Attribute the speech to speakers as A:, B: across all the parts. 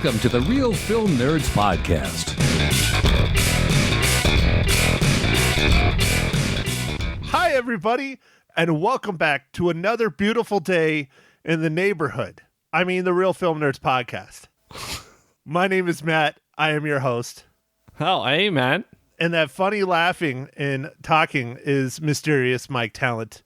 A: Welcome to the Real Film Nerds Podcast.
B: Hi, everybody, and welcome back to another beautiful day in the neighborhood. I mean, the Real Film Nerds Podcast. My name is Matt. I am your host.
C: Oh, hey, Matt.
B: And that funny laughing and talking is mysterious Mike Talent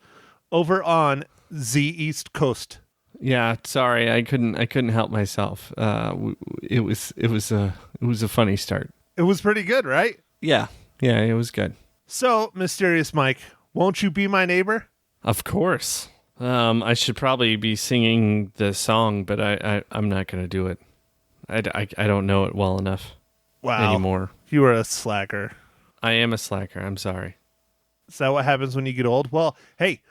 B: over on the East Coast.
C: Yeah, sorry, I couldn't help myself. It was a funny start.
B: It was pretty good, right?
C: Yeah, it was good.
B: So, mysterious Mike, won't you be my neighbor?
C: Of course. I should probably be singing the song, but I'm not going to do it. I don't know it well enough anymore.
B: You are a slacker.
C: I am a slacker. I'm sorry.
B: Is that what happens when you get old? Well, hey,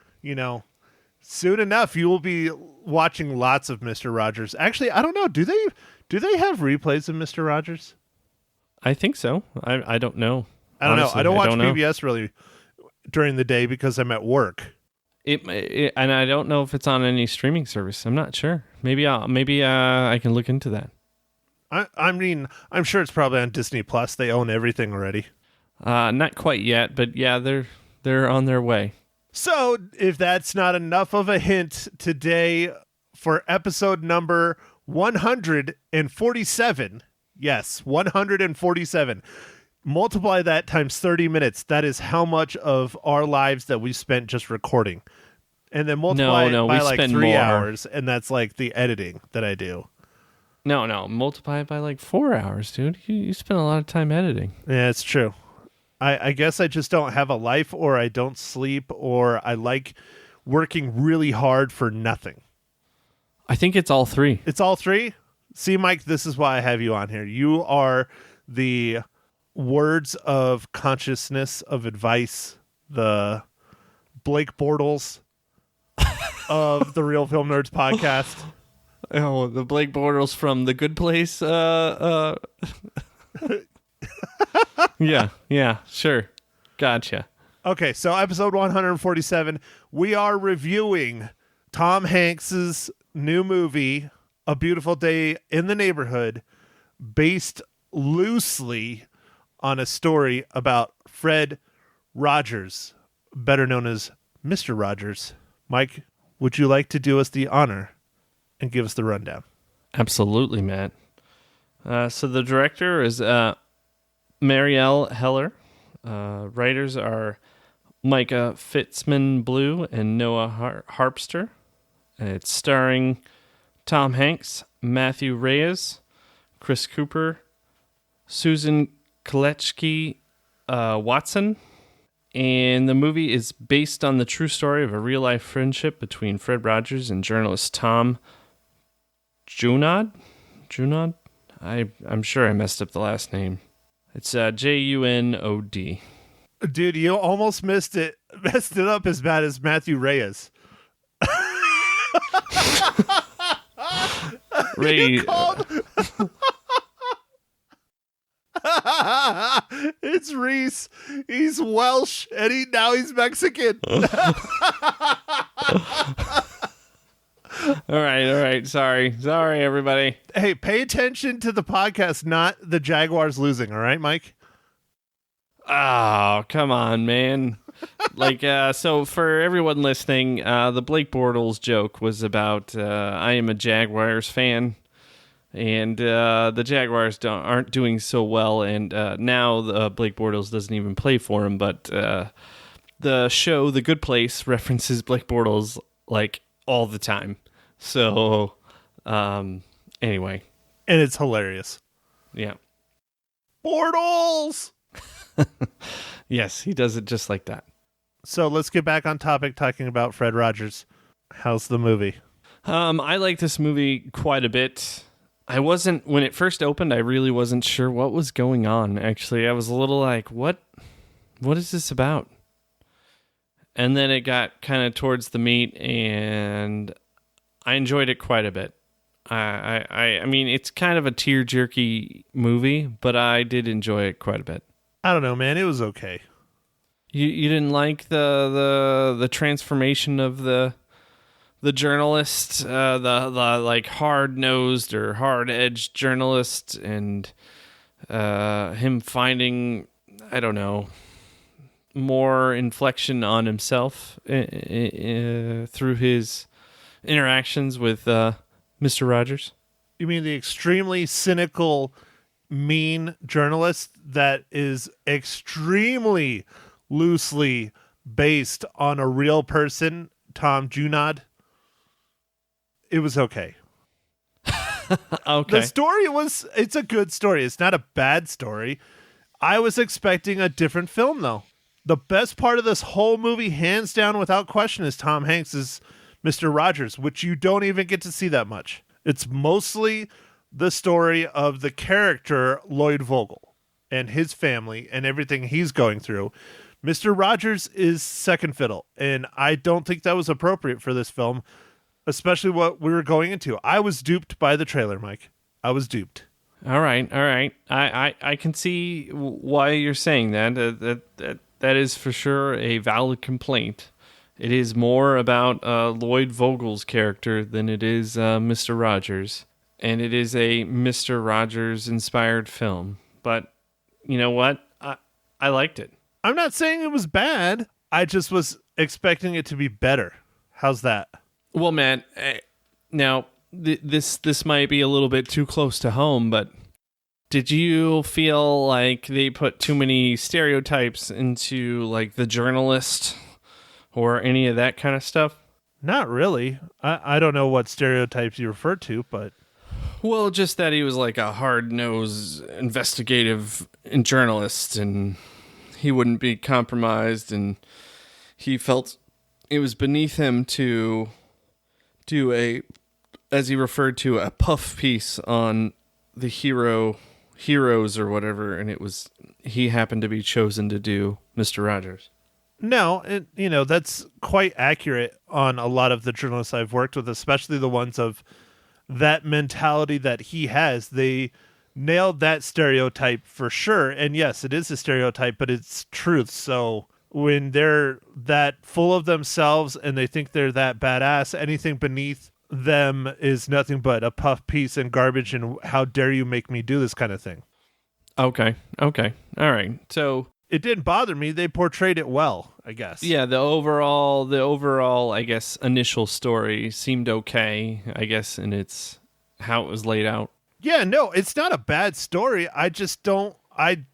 B: soon enough you will be watching lots of Mr. Rogers. Actually, I don't know. Do they have replays of Mr. Rogers?
C: I think so. I don't know.
B: I don't
C: Honestly,
B: know. I don't watch
C: know.
B: PBS really during the day because I'm at work.
C: And I don't know if it's on any streaming service. I'm not sure. Maybe I can look into that.
B: I mean, I'm sure it's probably on Disney Plus. They own everything already.
C: Not quite yet, but yeah, they're on their way.
B: So, if that's not enough of a hint, today for episode number 147, yes, 147, multiply that times 30 minutes. That is how much of our lives that we spent just recording. And then multiply it by like 3 hours, and that's like the editing that I do.
C: No, multiply it by like 4 hours, dude. You spend a lot of time editing.
B: Yeah, it's true. I guess I just don't have a life, or I don't sleep, or I like working really hard for nothing.
C: I think it's all three.
B: It's all three? See, Mike, this is why I have you on here. You are the words of consciousness, of advice, the Blake Bortles of the Real Film Nerds Podcast.
C: Oh, the Blake Bortles from The Good Place. Yeah, sure. Gotcha.
B: Okay, so episode 147, we are reviewing Tom Hanks's new movie, A Beautiful Day in the Neighborhood, based loosely on a story about Fred Rogers, better known as Mr. Rogers. Mike, would you like to do us the honor and give us the rundown?
C: Absolutely, Matt. So the director is Marielle Heller. Writers are Micah Fitzman-Blue and Noah Harpster. And it's starring Tom Hanks, Matthew Reyes, Chris Cooper, Susan Kolechki Watson. And the movie is based on the true story of a real-life friendship between Fred Rogers and journalist Tom Junod? I'm sure I messed up the last name. It's Junod.
B: Dude, you almost messed it up as bad as Matthew Reyes. It's Reese. He's Welsh, and now he's Mexican.
C: All right. Sorry, everybody.
B: Hey, pay attention to the podcast, not the Jaguars losing. All right, Mike?
C: Oh, come on, man. So for everyone listening, the Blake Bortles joke was about I am a Jaguars fan, and the Jaguars aren't doing so well, and now Blake Bortles doesn't even play for him, but the show The Good Place references Blake Bortles like all the time. So, anyway.
B: And it's hilarious.
C: Yeah.
B: Bortles!
C: Yes, he does it just like that.
B: So let's get back on topic talking about Fred Rogers. How's the movie?
C: I like this movie quite a bit. When it first opened, I really wasn't sure what was going on, actually. I was a little like, what is this about? And then it got kind of towards the meat, and I enjoyed it quite a bit. I mean, it's kind of a tear-jerky movie, but I did enjoy it quite a bit.
B: I don't know, man. It was okay.
C: You didn't like the transformation of the the journalist, the like hard-nosed or hard-edged journalist, and him finding, I don't know, more inflection on himself through his interactions with Mr. Rogers.
B: You mean the extremely cynical, mean journalist that is extremely loosely based on a real person, Tom Junod? It was okay.
C: Okay.
B: The story it's a good story. It's not a bad story. I was expecting a different film, though. The best part of this whole movie, hands down, without question, is Tom Hanks' Mr. Rogers, which you don't even get to see that much. It's mostly the story of the character Lloyd Vogel and his family and everything he's going through. Mr. Rogers is second fiddle, and I don't think that was appropriate for this film, especially what we were going into. I was duped by the trailer, Mike. I was duped.
C: All right. I can see why you're saying that. That is for sure a valid complaint. It is more about Lloyd Vogel's character than it is Mr. Rogers. And it is a Mr. Rogers inspired film. But you know what? I liked it.
B: I'm not saying it was bad. I just was expecting it to be better. How's that?
C: Well, Matt, now this might be a little bit too close to home, but did you feel like they put too many stereotypes into like the journalist or any of that kind of stuff?
B: Not really. I don't know what stereotypes you refer to, but...
C: Well, just that he was like a hard-nosed investigative journalist, and he wouldn't be compromised, and he felt it was beneath him to do a, as he referred to, a puff piece on the heroes or whatever, and he happened to be chosen to do Mr. Rogers.
B: No, that's quite accurate on a lot of the journalists I've worked with, especially the ones of that mentality that he has. They nailed that stereotype for sure. And yes, it is a stereotype, but it's truth. So when they're that full of themselves and they think they're that badass, anything beneath them is nothing but a puff piece and garbage, and how dare you make me do this kind of thing.
C: Okay. All right. So
B: it didn't bother me. They portrayed it well, I guess.
C: Yeah, the overall, I guess, initial story seemed okay, I guess, in its how it was laid out.
B: Yeah, no, it's not a bad story. I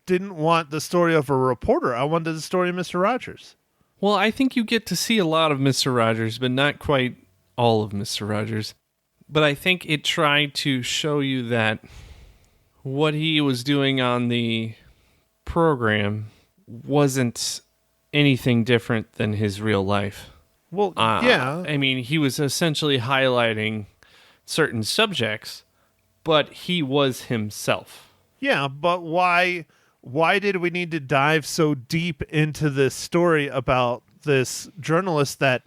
B: didn't want the story of a reporter. I wanted the story of Mr. Rogers.
C: Well, I think you get to see a lot of Mr. Rogers, but not quite all of Mr. Rogers. But I think it tried to show you that what he was doing on the program wasn't anything different than his real life.
B: Well, yeah.
C: I mean, he was essentially highlighting certain subjects, but he was himself.
B: Yeah, but why did we need to dive so deep into this story about this journalist that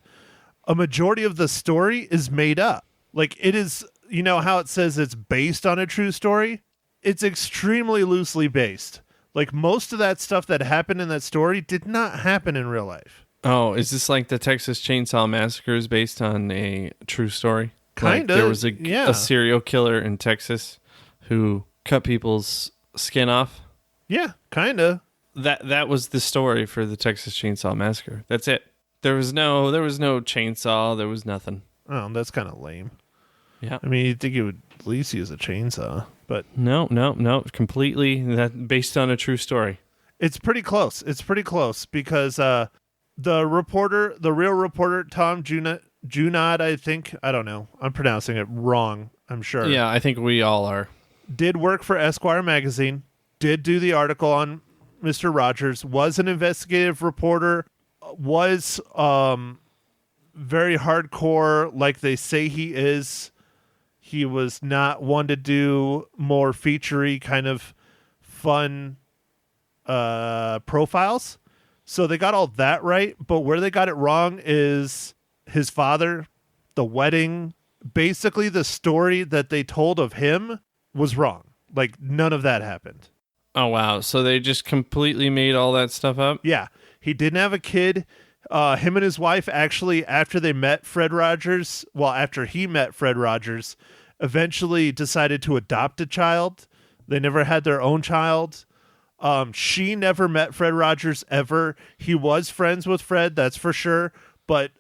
B: a majority of the story is made up? Like, it is, you know how it says it's based on a true story? It's extremely loosely based. Like, most of that stuff that happened in that story did not happen in real life.
C: Oh, is this like the Texas Chainsaw Massacre is based on a true story?
B: Kind of.
C: Like there was a serial killer in Texas who cut people's skin off?
B: Yeah, kind of.
C: That was the story for the Texas Chainsaw Massacre. That's it. There was no chainsaw. There was nothing.
B: Oh, that's kind of lame.
C: Yeah.
B: I mean, you'd think you would at least use a chainsaw, but...
C: No. Completely that based on a true story.
B: It's pretty close. Because the real reporter, Tom Junod, I think. I don't know. I'm pronouncing it wrong, I'm sure.
C: Yeah, I think we all are.
B: Did work for Esquire magazine. Did do the article on Mr. Rogers. Was an investigative reporter. Was very hardcore, like they say he is. He was not one to do more featurey kind of fun profiles. So they got all that right, but where they got it wrong is his father, the wedding, basically the story that they told of him was wrong. Like, none of that happened.
C: Oh, wow. So they just completely made all that stuff up?
B: Yeah. He didn't have a kid. Him and his wife actually, after he met Fred Rogers, eventually decided to adopt a child. They never had their own child. She never met Fred Rogers ever. He was friends with Fred, that's for sure. But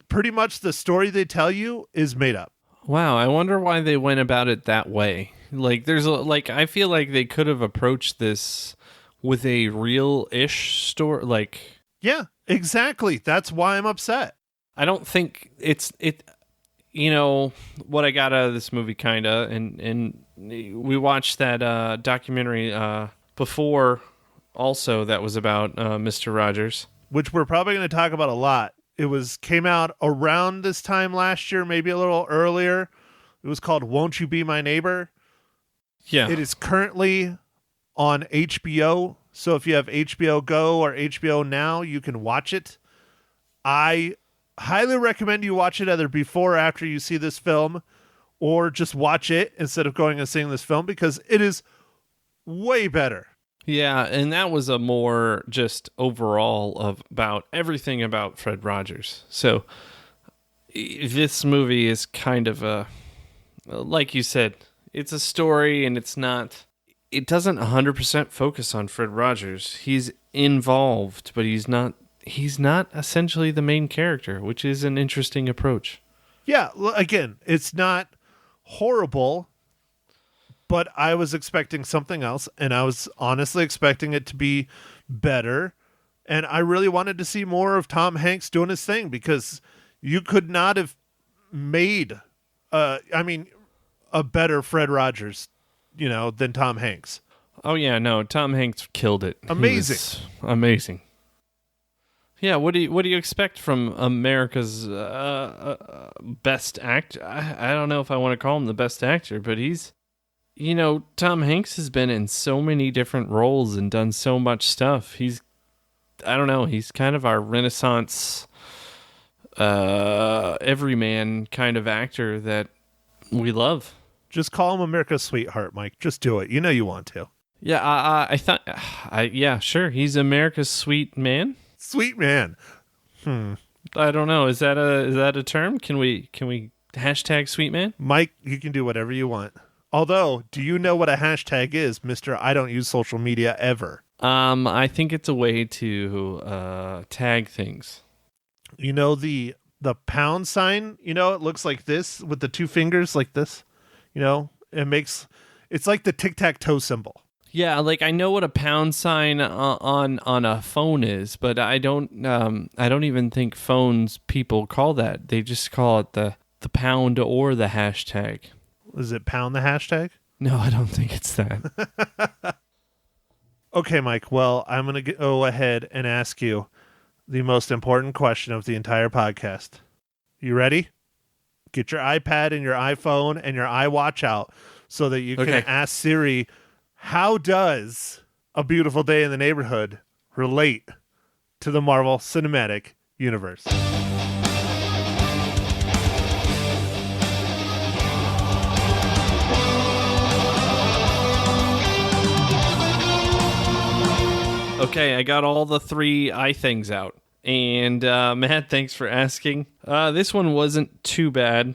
B: pretty much the story they tell you is made up.
C: Wow, I wonder why they went about it that way. Like, I feel like they could have approached this with a real-ish story. Like,
B: yeah, exactly. That's why I'm upset.
C: I don't think you know, what I got out of this movie, kinda, and we watched that documentary before, also, that was about Mr. Rogers,
B: which we're probably going to talk about a lot. It came out around this time last year, maybe a little earlier. It was called Won't You Be My Neighbor?
C: Yeah.
B: It is currently on HBO. So if you have HBO Go or HBO Now, you can watch it. I highly recommend you watch it either before or after you see this film, or just watch it instead of going and seeing this film, because it is way better.
C: Yeah, and that was a more just overall about everything about Fred Rogers. So this movie is kind of like you said, it's a story, and it doesn't 100% focus on Fred Rogers. He's involved, but he's not essentially the main character, which is an interesting approach.
B: Yeah, again, it's not horrible, but I was expecting something else, and I was honestly expecting it to be better. And I really wanted to see more of Tom Hanks doing his thing, because you could not have made, a better Fred Rogers, than Tom Hanks.
C: Oh yeah, no, Tom Hanks killed it.
B: Amazing.
C: Amazing. Yeah, what do you expect from America's best actor? I don't know if I want to call him the best actor, but he's, Tom Hanks has been in so many different roles and done so much stuff. I don't know, he's kind of our Renaissance everyman kind of actor that we love.
B: Just call him America's sweetheart, Mike. Just do it. You know you want to.
C: Yeah, I thought, yeah, sure, he's America's sweet man.
B: Sweet man.
C: I don't know. Is that a term? Can we hashtag sweet man?
B: Mike, you can do whatever you want. Although, do you know what a hashtag is, Mr. I don't use social media ever?
C: I think it's a way to tag things.
B: The pound sign, it looks like this with the two fingers like this. It's like the tic-tac-toe symbol.
C: Yeah, like I know what a pound sign on a phone is, but I don't even think phones people call that. They just call it the pound or the hashtag.
B: Is it pound the hashtag?
C: No, I don't think it's that.
B: Okay, Mike. Well, I'm going to go ahead and ask you the most important question of the entire podcast. You ready? Get your iPad and your iPhone and your iWatch out so that you can ask Siri, how does A Beautiful Day in the Neighborhood relate to the Marvel Cinematic Universe?
C: Okay, I got all the three things out. And Matt, thanks for asking. This one wasn't too bad.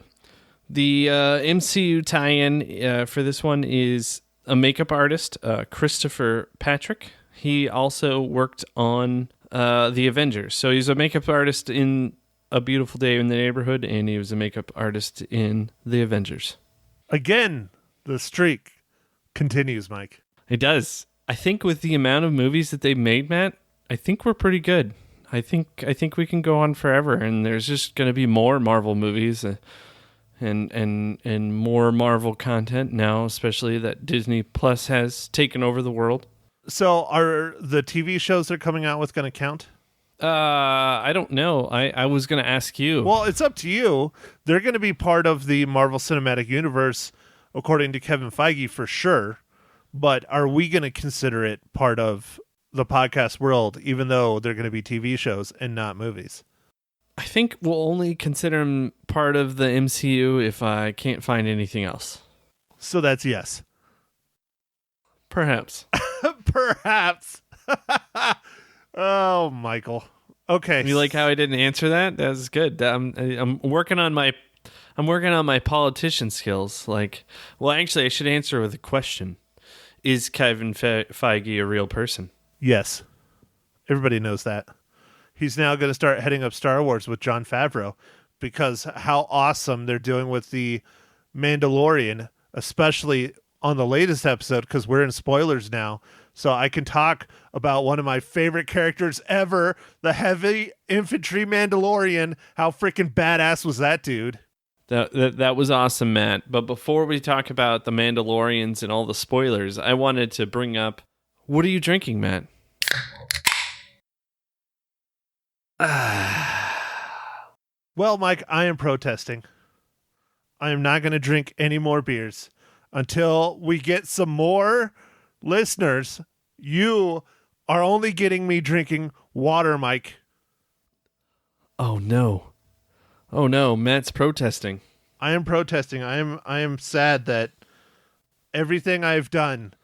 C: The MCU tie-in for this one is a makeup artist, Christopher Patrick. He also worked on The Avengers. So he's a makeup artist in A Beautiful Day in the Neighborhood, and he was a makeup artist in The Avengers. Again,
B: the streak continues, Mike.
C: It does. I think with the amount of movies that they made, Matt, I think we're pretty good. I think we can go on forever, and there's just going to be more Marvel movies and more Marvel content now, especially that Disney Plus has taken over the world.
B: So are the TV shows they're coming out with going to count?
C: I don't know. I was going to ask you.
B: Well, it's up to you. They're going to be part of the Marvel Cinematic Universe, according to Kevin Feige, for sure. But are we going to consider it part of the podcast world, even though they're going to be TV shows and not movies?
C: I think we'll only consider them part of the MCU if I can't find anything else.
B: So that's yes.
C: Perhaps.
B: Perhaps. Oh, Michael. Okay.
C: You like how I didn't answer that? That was good. I'm working on my politician skills. Like, well, actually, I should answer with a question: is Kevin Feige a real person?
B: Yes. Everybody knows that. He's now going to start heading up Star Wars with Jon Favreau because how awesome they're doing with the Mandalorian, especially on the latest episode, because we're in spoilers now. So I can talk about one of my favorite characters ever, the heavy infantry Mandalorian. How freaking badass was that dude?
C: That was awesome, Matt. But before we talk about the Mandalorians and all the spoilers, I wanted to bring up, what are you drinking, Matt?
B: Well, Mike, I am protesting. I am not going to drink any more beers until we get some more listeners. You are only getting me drinking water, Mike.
C: Oh no, Matt's protesting.
B: I am protesting. I am sad that everything I've done,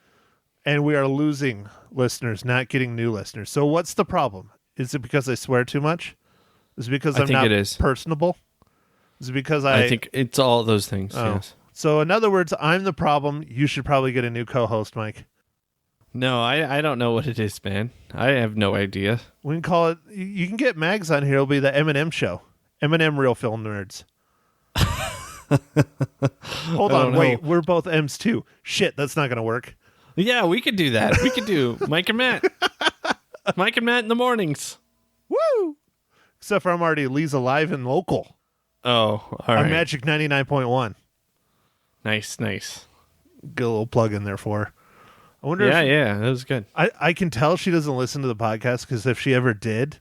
B: and we are losing listeners, not getting new listeners. So what's the problem? Is it because I swear too much? Is it because I'm
C: think
B: not
C: it is.
B: personable? Is it because
C: I think it's all those things.
B: Oh.
C: Yes.
B: So in other words, I'm the problem. You should probably get a new co-host, Mike.
C: No, I don't know what it is, man. I have no idea.
B: We can call it. You can get Mags on here. It'll be the Eminem show. Eminem Real Film Nerds. Hold on, wait. We're both M's too. Shit, that's not gonna work.
C: Yeah, we could do that. We could do Mike and Matt. Mike and Matt in the mornings.
B: Woo! Except for I'm already Lee's Alive and local.
C: Oh, all right.
B: On Magic 99.1.
C: Nice.
B: Get a little plug in there for her. I wonder if
C: Yeah, that was good.
B: I can tell she doesn't listen to the podcast because if she ever did,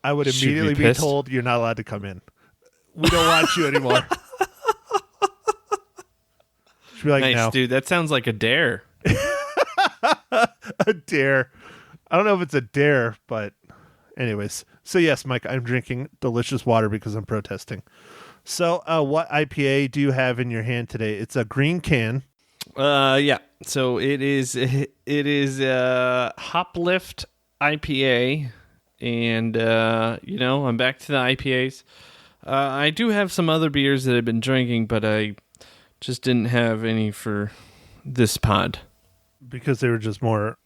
B: I would
C: She'd be
B: immediately be
C: pissed.
B: told you're not allowed to come in. We don't want you anymore. She'd be like,
C: Nice,
B: no.
C: dude. That sounds like a dare.
B: A dare. I don't know if it's a dare, but anyways. So yes, Mike, I'm drinking delicious water because I'm protesting. So what IPA do you have in your hand today? It's a green can.
C: Yeah. So it is Hoplift IPA, and I'm back to the IPAs. I do have some other beers that I've been drinking, but I just didn't have any for this pod.
B: Because they were just more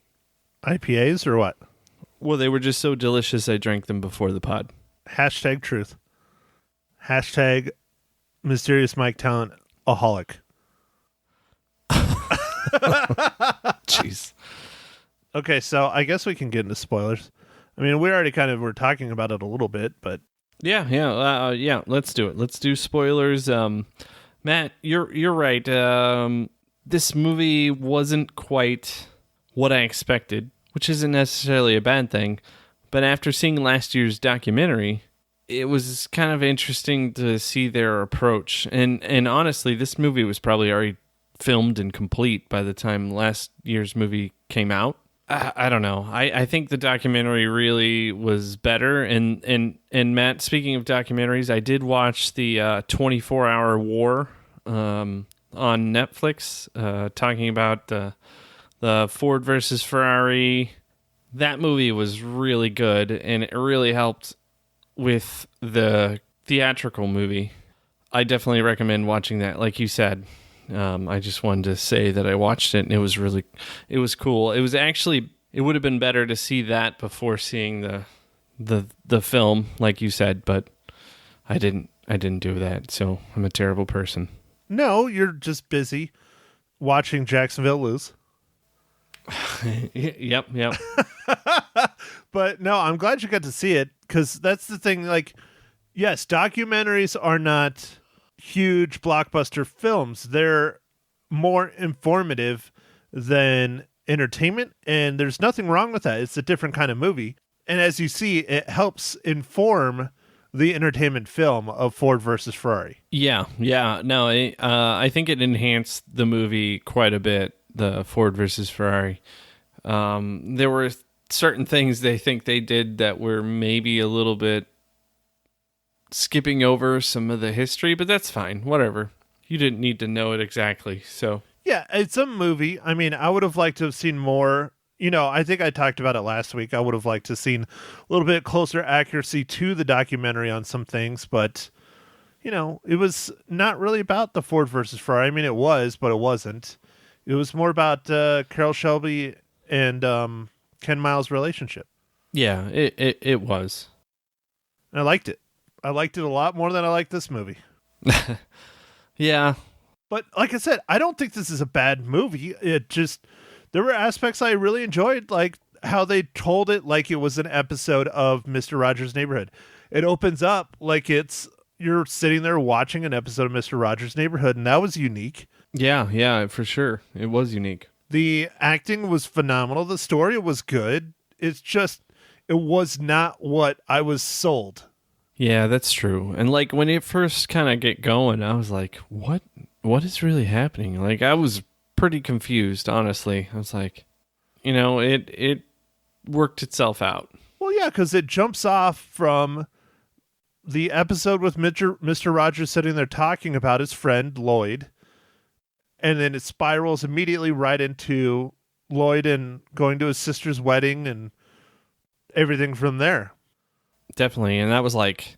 B: IPAs or what?
C: Well, they were just so delicious I drank them before the pod.
B: Hashtag truth. Hashtag mysterious Mike Talent aholic.
C: Jeez.
B: Okay, so I guess we can get into spoilers. I mean, we already kind of were talking about it a little bit, but
C: Yeah. Let's do it. Let's do spoilers. Matt, you're right. This movie wasn't quite what I expected, which isn't necessarily a bad thing. But after seeing last year's documentary, it was kind of interesting to see their approach. And honestly, this movie was probably already filmed and complete by the time last year's movie came out. I don't know. I think the documentary really was better. And Matt, speaking of documentaries, I did watch the 24-Hour War on Netflix, talking about the Ford versus Ferrari. That movie was really good, and it really helped with the theatrical movie. I definitely recommend watching that. Like you said, I just wanted to say that I watched it, and it was cool. It was actually, it would have been better to see that before seeing the film, like you said, but I didn't do that. So I'm a terrible person.
B: no, you're just busy watching Jacksonville lose.
C: Yep.
B: But no, I'm glad you got to see it because that's the thing. Like, yes, documentaries are not huge blockbuster films. They're more informative than entertainment, and there's nothing wrong with that. It's a different kind of movie. And as you see, it helps inform the entertainment film of Ford versus Ferrari.
C: Yeah. No, I think it enhanced the movie quite a bit, the Ford versus Ferrari. There were certain things they think they did that were maybe a little bit skipping over some of the history, but that's fine. Whatever. You didn't need to know it exactly. So
B: Yeah, it's a movie. I mean, I would have liked to have seen more I think I talked about it last week. I would have liked to seen a little bit closer accuracy to the documentary on some things, but it was not really about the Ford versus Ferrari. I mean, it was, but it wasn't. It was more about Carroll Shelby and Ken Miles' relationship.
C: Yeah, it was.
B: And I liked it. I liked it a lot more than I liked this movie.
C: Yeah.
B: But like I said, I don't think this is a bad movie. It just, there were aspects I really enjoyed, like how they told it like it was an episode of Mr. Rogers' Neighborhood. It opens up like you're sitting there watching an episode of Mr. Rogers' Neighborhood, and that was unique.
C: Yeah, for sure. It was unique.
B: The acting was phenomenal. The story was good. It's just, it was not what I was sold.
C: Yeah, that's true. And like when it first kind of get going, I was like, what is really happening? Like I was pretty confused, honestly. I was like, it worked itself out.
B: Well, yeah, because it jumps off from the episode with Mr. Rogers sitting there talking about his friend Lloyd, and then it spirals immediately right into Lloyd and going to his sister's wedding and everything from there.
C: Definitely. And that was like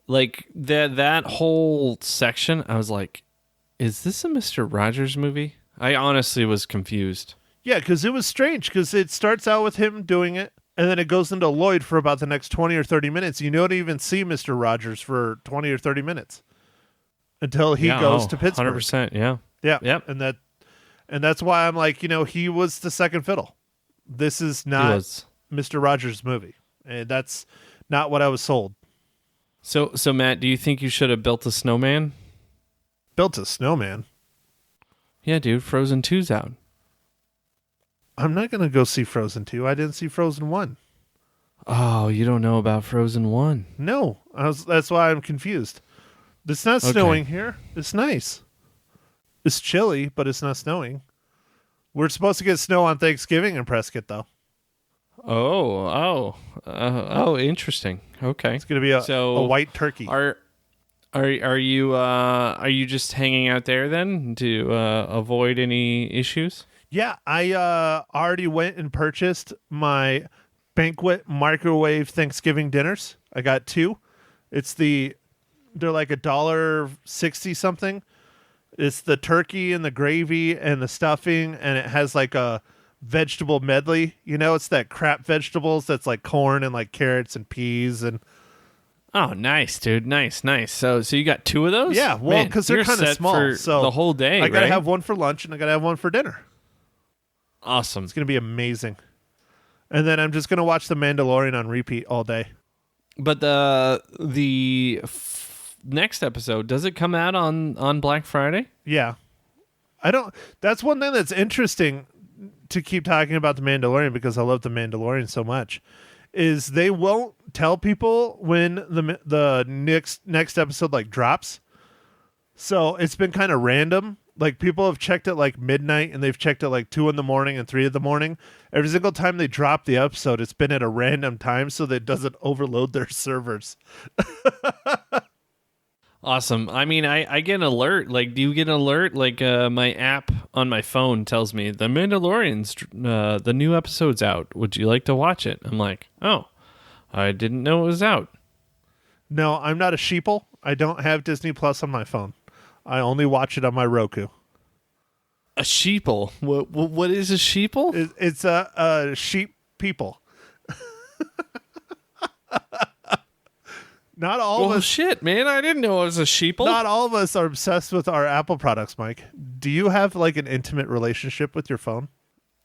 C: that whole section, I was like, is this a Mr. Rogers movie? I honestly was confused.
B: Yeah, because it was strange, because it starts out with him doing it, and then it goes into Lloyd for about the next 20 or 30 minutes. You don't even see Mr. Rogers for 20 or 30 minutes until he goes to Pittsburgh.
C: 100%, yeah.
B: Yeah.
C: Yep.
B: And that's why I'm like, he was the second fiddle. This is not Mr. Rogers' movie. And that's not what I was sold.
C: So Matt, do you think you should have built a snowman?
B: Built a snowman?
C: Yeah, dude, Frozen 2's out.
B: I'm not going to go see Frozen 2. I didn't see Frozen 1.
C: Oh, you don't know about Frozen 1?
B: No. That's why I'm confused. It's not snowing here. It's nice. It's chilly, but it's not snowing. We're supposed to get snow on Thanksgiving in Prescott, though.
C: Oh, interesting. Okay.
B: It's going to be a white turkey.
C: Are you just hanging out there then to avoid any issues?
B: Yeah, I already went and purchased my banquet microwave Thanksgiving dinners. I got 2. They're like $1.60 something. It's the turkey and the gravy and the stuffing, and it has like a vegetable medley. It's that crap vegetables that's like corn and like carrots and peas and.
C: Oh, nice, dude. Nice. So you got 2 of those?
B: Yeah, well, because they're kind of small.
C: For
B: so
C: the whole day,
B: I gotta
C: right?
B: have one for lunch and I gotta have one for dinner.
C: Awesome.
B: It's gonna be amazing. And then I'm just gonna watch The Mandalorian on repeat all day.
C: But next episode, does it come out on Black Friday?
B: Yeah. That's one thing that's interesting to keep talking about The Mandalorian, because I love The Mandalorian so much, is they won't tell people when the next episode like drops. So it's been kind of random. Like people have checked at like midnight and they've checked at like 2 a.m. and 3 a.m. Every single time they drop the episode, it's been at a random time so that it doesn't overload their servers.
C: Awesome. I mean, I get an alert. Like, do you get an alert? Like, my app on my phone tells me The Mandalorian's the new episode's out. Would you like to watch it? I'm like, oh, I didn't know it was out.
B: No, I'm not a sheeple. I don't have Disney Plus on my phone. I only watch it on my Roku.
C: A sheeple? What is a sheeple?
B: It's a sheep people. Not all of us.
C: Shit, man! I didn't know it was a sheeple.
B: Not all of us are obsessed with our Apple products, Mike. Do you have like an intimate relationship with your phone?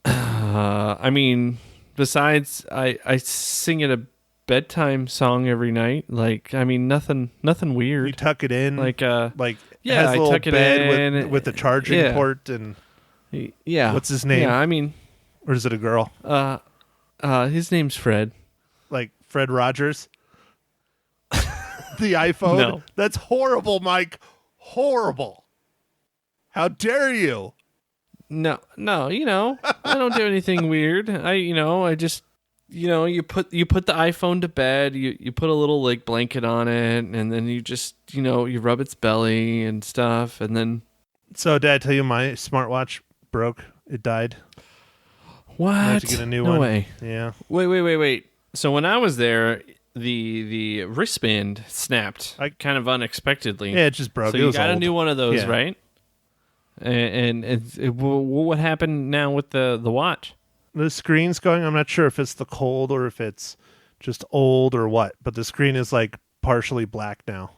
C: I mean, besides, I sing it a bedtime song every night. Like, I mean, nothing weird.
B: You tuck it in,
C: like
B: yeah,
C: it
B: has a little
C: tuck it
B: bed
C: in
B: with the charging port and
C: yeah.
B: What's his name?
C: Yeah, I mean,
B: or is it a girl?
C: His name's Fred.
B: Like Fred Rogers. The iPhone.
C: No.
B: That's horrible, Mike. Horrible. How dare you?
C: No, I don't do anything weird. I just, you put the iPhone to bed, you put a little like blanket on it, and then you just, you rub its belly and stuff, and then.
B: So did I tell you my smartwatch broke? It died.
C: What?
B: I have to get a new
C: no
B: one.
C: way.
B: Yeah.
C: Wait. So when I was there, the wristband snapped kind of unexpectedly.
B: Yeah, it just broke.
C: So
B: It
C: you
B: was
C: got a
B: old.
C: new one of those,
B: Yeah.
C: right? And what happened now with the watch?
B: The screen's going. I'm not sure if it's the cold or if it's just old or what, but the screen is like partially black now.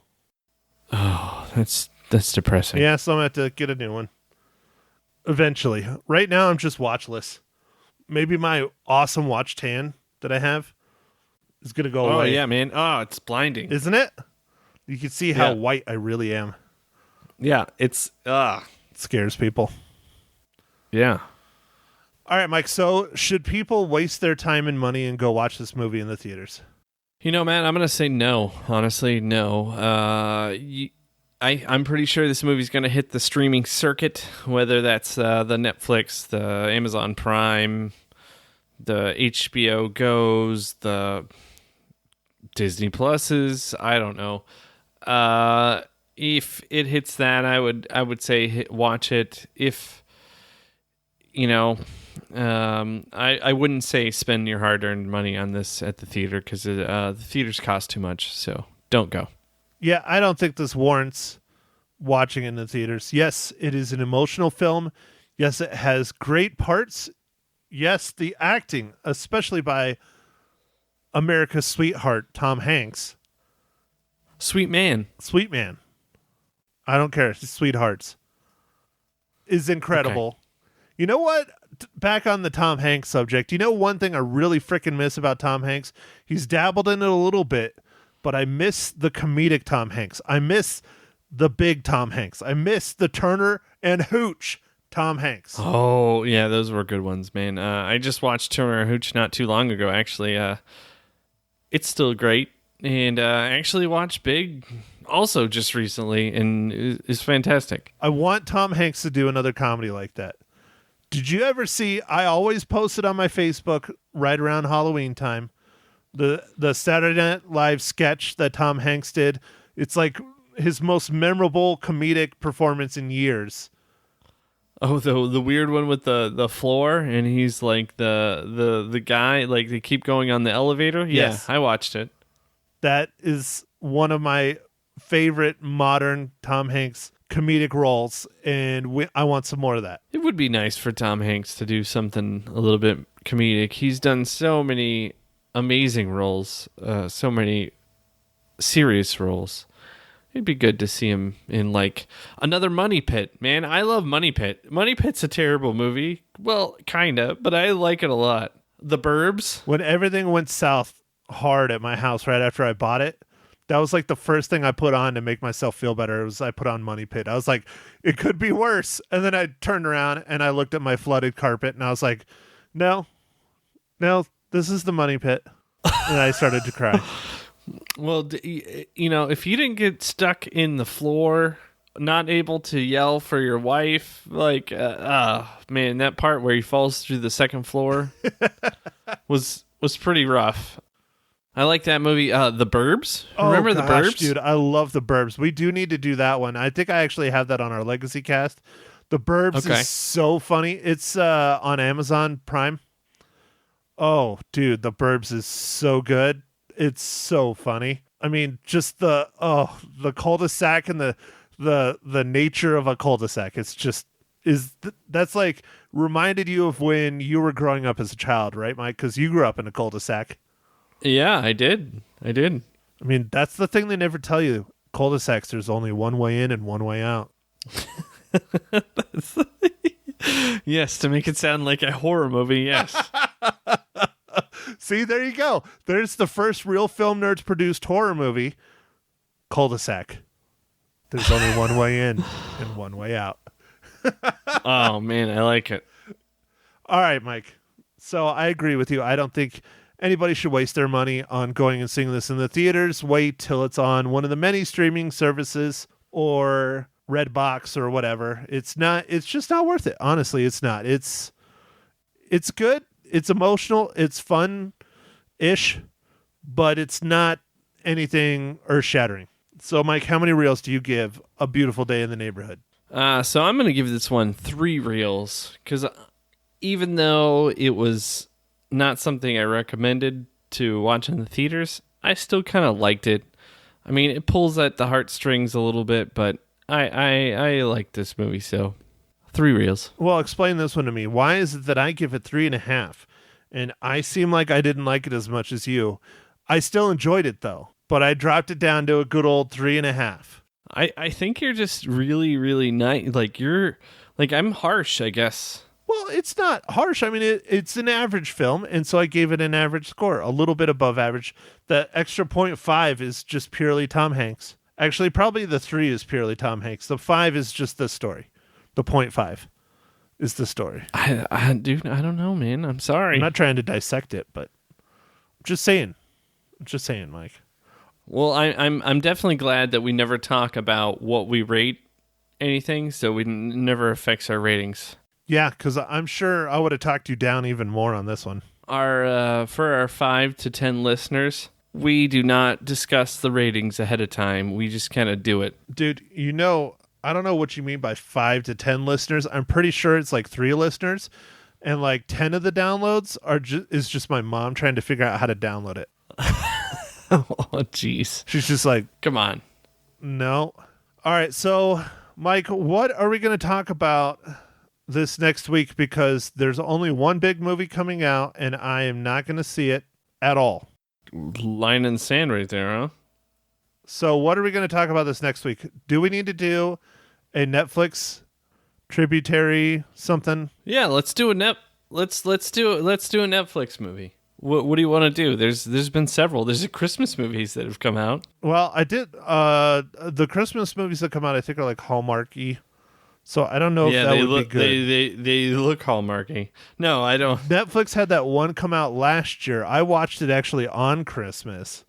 C: Oh, that's depressing.
B: Yeah, so I'm going to have to get a new one eventually. Right now, I'm just watchless. Maybe my awesome watch tan that I have is going to go
C: Oh
B: away.
C: yeah, man. Oh, it's blinding.
B: Isn't it? You can see how
C: Yeah.
B: white I really am.
C: Yeah, it's
B: It scares people.
C: yeah.
B: All right, Mike. So, should people waste their time and money and go watch this movie in the theaters?
C: You know, man, I'm gonna say no. Honestly, no. I'm pretty sure this movie's gonna hit the streaming circuit, whether that's the Netflix, the Amazon Prime, the HBO Goes, the Disney Pluses. I don't know. If it hits that, I would say watch it. If you know. I wouldn't say spend your hard-earned money on this at the theater because the theaters cost too much, so don't go.
B: Yeah, I don't think this warrants watching in the theaters. Yes, it is an emotional film. Yes, it has great parts. Yes, the acting, especially by America's sweetheart, Tom Hanks.
C: Sweet man.
B: Sweet man. I don't care. Sweethearts. Is incredible.
C: Okay.
B: You know what? Back on the Tom Hanks subject, you know one thing I really freaking miss about Tom Hanks? He's dabbled in it a little bit, but I miss the comedic Tom Hanks. I miss the big Tom Hanks. I miss the Turner and Hooch Tom Hanks.
C: Oh yeah, those were good ones, man. I just watched Turner and Hooch not too long ago. Actually, it's still great, and I actually watched Big also just recently, and it's fantastic.
B: I want Tom Hanks to do another comedy like that. Did you ever see, I always posted on my Facebook right around Halloween time, the Saturday Night Live sketch that Tom Hanks did. It's like his most memorable comedic performance in years.
C: Oh, the weird one with the floor, and he's like the guy, like they keep going on the elevator.
B: Yes.
C: Yeah, I watched it.
B: That is one of my favorite modern Tom Hanks comedic roles, and I want some more of that.
C: It would be nice for Tom Hanks to do something a little bit comedic. He's done so many amazing roles, so many serious roles. It'd be good to see him in like another Money Pit. Man, I love Money Pit. Money Pit's a terrible movie. Well, kind of, but I like it a lot. The Burbs.
B: When everything went south hard at my house right after I bought it, that was like the first thing I put on to make myself feel better. It was I put on Money Pit. I was like, it could be worse. And then I turned around and I looked at my flooded carpet and I was like, no, this is the Money Pit. And I started to cry.
C: Well, you know, if you didn't get stuck in the floor, not able to yell for your wife, like, man, that part where he falls through the second floor was pretty rough. I like that movie, The Burbs. Remember The Burbs?
B: Dude, I love The Burbs. We do need to do that one. I think I actually have that on our Legacy cast. The Burbs
C: Okay.
B: is so funny. It's on Amazon Prime. Oh, dude, The Burbs is so good. It's so funny. I mean, just the cul-de-sac and the nature of a cul-de-sac. It's just that's like reminded you of when you were growing up as a child, right, Mike? Because you grew up in a cul-de-sac.
C: Yeah, I did.
B: I mean, that's the thing they never tell you. Cul-de-sacs, there's only one way in and one way out.
C: Yes, to make it sound like a horror movie, yes.
B: See, there you go. There's the first real Film Nerds produced horror movie, Cul-de-sac. There's only one way in and one way out.
C: Oh, man, I like it.
B: All right, Mike. So I agree with you. I don't think anybody should waste their money on going and seeing this in the theaters. Wait till it's on one of the many streaming services or Redbox or whatever. It's just not worth it. Honestly, it's not. It's good. It's emotional. It's fun-ish, but it's not anything earth-shattering. So, Mike, how many reels do you give A Beautiful Day in the Neighborhood?
C: So I'm going to give this one 3 reels because even though it was not something I recommended to watch in the theaters, I still kind of liked it. I mean, it pulls at the heartstrings a little bit, but I like this movie, so 3 reels.
B: Well, explain this one to me. Why is it that I give it 3.5, and I seem like I didn't like it as much as you? I still enjoyed it though, but I dropped it down to a good old 3.5.
C: I think you're just really, really nice. Like I'm harsh, I guess.
B: Well, it's not harsh. I mean, it's an average film, and so I gave it an average score, a little bit above average. The extra 0.5 is just purely Tom Hanks. Actually, probably the 3 is purely Tom Hanks. The 5 is just the story. The 0.5 is the story.
C: Dude, I don't know, man. I'm sorry.
B: I'm not trying to dissect it, but I'm just saying. Mike.
C: Well, I'm definitely glad that we never talk about what we rate anything, so it never affects our ratings.
B: Yeah, because I'm sure I would have talked you down even more on this one.
C: For our 5 to 10 listeners, we do not discuss the ratings ahead of time. We just kind of do it.
B: Dude, I don't know what you mean by 5 to 10 listeners. I'm pretty sure it's like 3 listeners, and like 10 of the downloads is just my mom trying to figure out how to download it.
C: Oh, jeez.
B: She's just like,
C: come on.
B: No. All right, so Mike, what are we going to talk about this next week? Because there's only one big movie coming out, and I am not going to see it at all.
C: Line in the sand right there, huh?
B: So what are we going to talk about this next week? Do we need to do a Netflix tributary something?
C: Yeah, let's do a let's do a Netflix movie. What do you want to do? There's been several. There's Christmas movies that have come out.
B: Well, I did the Christmas movies that come out I think are like Hallmarky. So I don't know if that would be good.
C: They look Hallmarky. No, I don't.
B: Netflix had that one come out last year. I watched it actually on Christmas.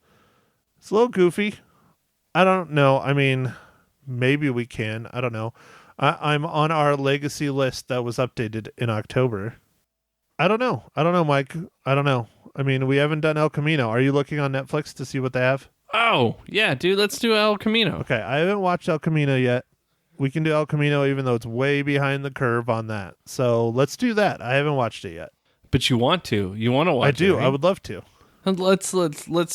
B: It's a little goofy. I don't know. I mean, maybe we can. I don't know. I'm on our legacy list that was updated in October. I don't know, Mike. I don't know. I mean, we haven't done El Camino. Are you looking on Netflix to see what they have?
C: Oh, yeah, dude. Let's do El Camino.
B: Okay, I haven't watched El Camino yet. We can do El Camino even though it's way behind the curve on that. So let's do that. I haven't watched it yet.
C: But you want to. You want to watch it.
B: I do.
C: Right?
B: I would love to.
C: Let's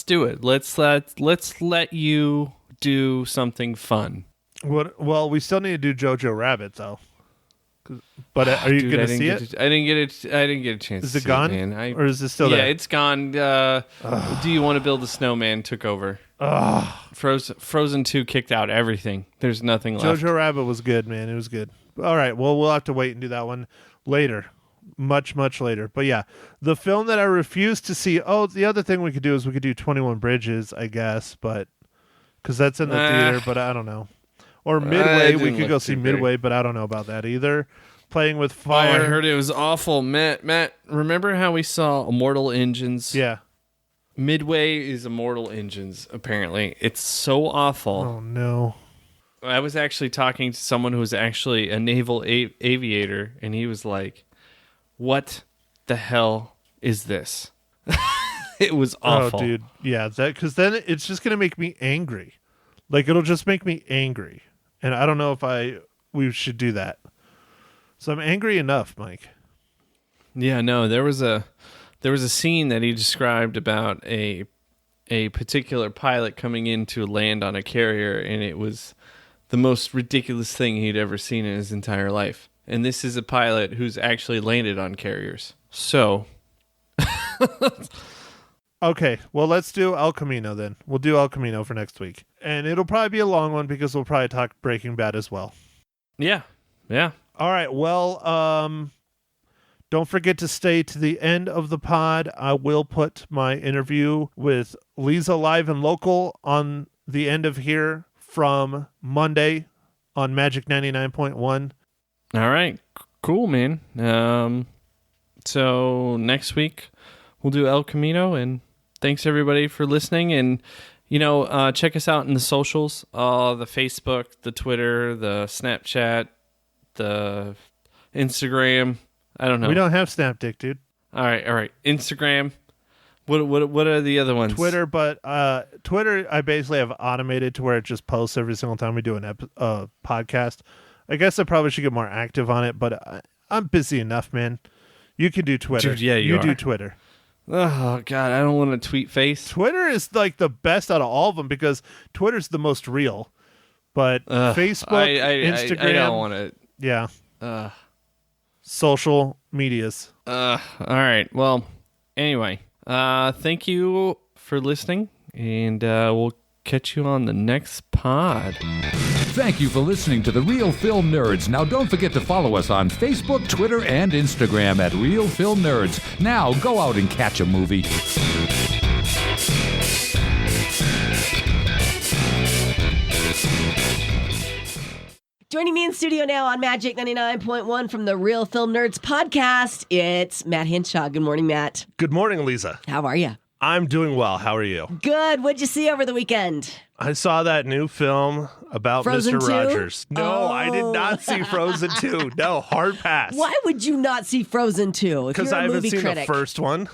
C: do it. Let's let you do something fun.
B: What? Well, we still need to do Jojo Rabbit though. But are you going to see it?
C: I didn't get a chance.
B: Is
C: to
B: it
C: see
B: gone?
C: It, man.
B: Or is it still there?
C: Yeah, it's gone. Do You Want to Build a Snowman took over. Frozen 2 kicked out everything. There's nothing left.
B: Jojo Rabbit was good, man. It was good. All right. Well, we'll have to wait and do that one later. Much, much later. But yeah, the film that I refuse to see. Oh, the other thing we could do is we could do 21 Bridges, I guess, but because that's in the theater, but I don't know. Or Midway, we could go see Midway, but I don't know about that either. Playing with Fire.
C: Oh, I heard it was awful. Matt, remember how we saw Immortal Engines?
B: Yeah.
C: Midway is Immortal Engines, apparently. It's so awful.
B: Oh, no.
C: I was actually talking to someone who was actually a naval aviator, and he was like, what the hell is this? It was awful.
B: Oh, dude. Yeah, because then it's just going to make me angry. Like, it'll just make me angry. And I don't know if we should do that. So I'm angry enough, Mike.
C: Yeah, no, there was a scene that he described about a particular pilot coming in to land on a carrier, and it was the most ridiculous thing he'd ever seen in his entire life. And this is a pilot who's actually landed on carriers. So
B: okay, well, let's do El Camino then. We'll do El Camino for next week. And it'll probably be a long one because we'll probably talk Breaking Bad as well.
C: Yeah.
B: All right, well, don't forget to stay to the end of the pod. I will put my interview with Lisa Live and Local on the end of here from Monday on Magic 99.1.
C: All right. Cool, man. So next week we'll do El Camino, and thanks everybody for listening. And check us out in the socials, the Facebook, the Twitter, the Snapchat, the Instagram. I don't know.
B: We don't have Snapdick, dude.
C: All right. Instagram. What are the other ones?
B: Twitter, but Twitter I basically have automated to where it just posts every single time we do an podcast. I guess I probably should get more active on it, but I'm busy enough, man. You can do Twitter.
C: Dude, yeah, you
B: do
C: are.
B: Twitter.
C: Oh God, I don't want to tweet face.
B: Twitter is like the best out of all of them because Twitter's the most real. But Facebook, Instagram,
C: I don't want to.
B: yeah, social medias.
C: All right. Well, anyway, thank you for listening, and we'll catch you on the next pod.
A: Thank you for listening to The Real Film Nerds. Now, don't forget to follow us on Facebook, Twitter, and Instagram at Real Film Nerds. Now, go out and catch a movie.
D: Joining me in studio now on Magic 99.1 from the Real Film Nerds podcast, it's Matt Hinshaw. Good morning, Matt.
B: Good morning, Lisa.
D: How are you?
B: I'm doing well. How are you?
D: Good. What'd you see over the weekend?
B: I saw that new film about
D: Frozen
B: Mr.
D: 2?
B: Rogers. No, I did not see Frozen 2. No, hard pass.
D: Why would you not see Frozen 2?
B: Because I haven't seen the first one.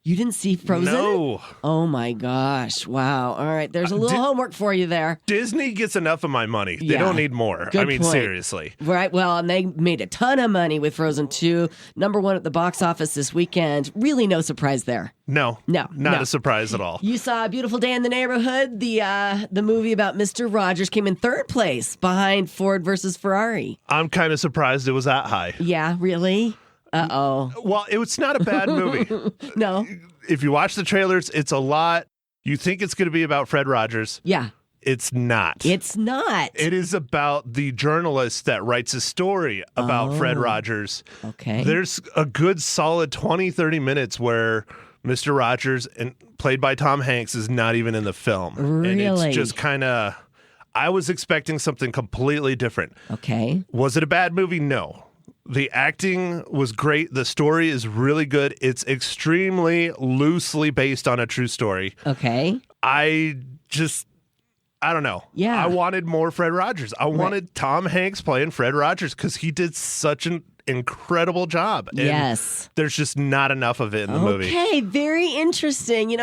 D: You didn't see Frozen?
B: No.
D: Oh my gosh. Wow. All right. There's a little homework for you there.
B: Disney gets enough of my money. They
D: Yeah.
B: don't need more.
D: Good
B: I mean,
D: point.
B: seriously.
D: Right. Well, and they made a ton of money with Frozen 2. #1 at the box office this weekend. Really no surprise there.
B: No.
D: No,
B: Not
D: no.
B: a surprise at all.
D: You saw A Beautiful Day in the Neighborhood. The movie about Mr. Rogers came in third place behind Ford versus Ferrari.
B: I'm kind of surprised it was that high.
D: Yeah, really? Uh-oh.
B: Well, it's not a bad movie.
D: No.
B: If you watch the trailers, it's a lot. You think it's going to be about Fred Rogers.
D: Yeah.
B: It's not.
D: It's not.
B: It is about the journalist that writes a story about Fred Rogers.
D: Okay.
B: There's a good solid 20, 30 minutes where Mr. Rogers, and played by Tom Hanks, is not even in the film. And
D: Really?
B: it's just kind of, I was expecting something completely different.
D: Okay.
B: Was it a bad movie? No. The acting was great. The story is really good. It's extremely loosely based on a true story.
D: Okay.
B: I don't know.
D: Yeah.
B: I wanted more Fred Rogers. I wanted Tom Hanks playing Fred Rogers because he did such an incredible job. And
D: Yes.
B: there's just not enough of it in the movie.
D: Okay, very interesting.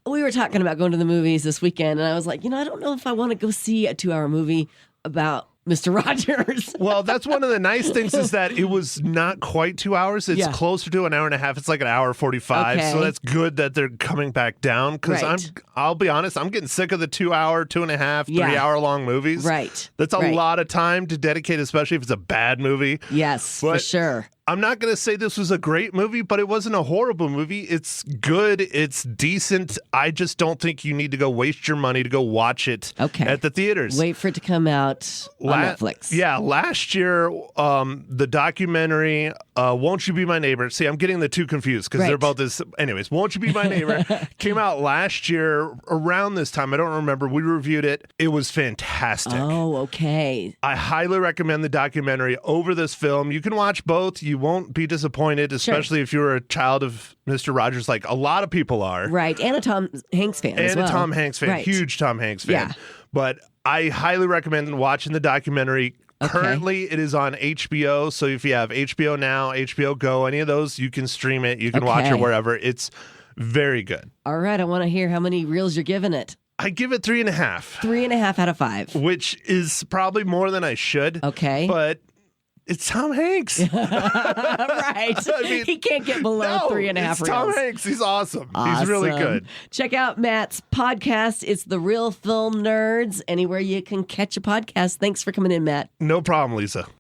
D: We were talking about going to the movies this weekend, and I was like, I don't know if I want to go see a 2-hour movie about Mr. Rogers.
B: Well, that's one of the nice things is that it was not quite 2 hours. It's
D: Yeah.
B: closer to an hour and a half. It's like an hour 45.
D: Okay.
B: So that's good that they're coming back down because
D: Right.
B: I'll be honest, I'm getting sick of the 2 hour, 2.5,
D: Yeah.
B: 3 hour long movies.
D: Right.
B: That's a
D: Right.
B: lot of time to dedicate, especially if it's a bad movie.
D: Yes, for
B: But-
D: sure.
B: I'm not going to say this was a great movie, but it wasn't a horrible movie. It's good. It's decent. I just don't think you need to go waste your money to go watch it
D: Okay.
B: at the theaters.
D: Wait for it to come out on Netflix.
B: Yeah, last year, the documentary, Won't You Be My Neighbor? See, I'm getting the two confused because they're
D: Right.
B: both this. Anyways, Won't You Be My Neighbor came out last year around this time. I don't remember. We reviewed it. It was fantastic.
D: Oh, okay.
B: I highly recommend the documentary over this film. You can watch both. You won't be disappointed, especially if you're a child of Mr. Rogers, like a lot of people are.
D: Right. And a Tom Hanks fan as
B: And
D: well.
B: a Tom Hanks fan,
D: Right.
B: huge Tom Hanks fan.
D: Yeah.
B: But I highly recommend watching the documentary.
D: Okay.
B: Currently, it is on HBO. So if you have HBO Now, HBO Go, any of those, you can stream it. You can watch it
D: Okay.
B: wherever. It's very good.
D: All right. I want to hear how many reels you're giving it.
B: I give it 3.5,
D: 3.5 out of 5.
B: which is probably more than I should.
D: Okay.
B: But it's Tom Hanks.
D: Right.
B: I mean,
D: he can't get below
B: No,
D: 3.5
B: it's
D: reels.
B: Tom Hanks. He's awesome. He's really
D: Awesome.
B: good.
D: Check out Matt's podcast. It's The Real Film Nerds. Anywhere you can catch a podcast. Thanks for coming in, Matt.
B: No problem, Lisa.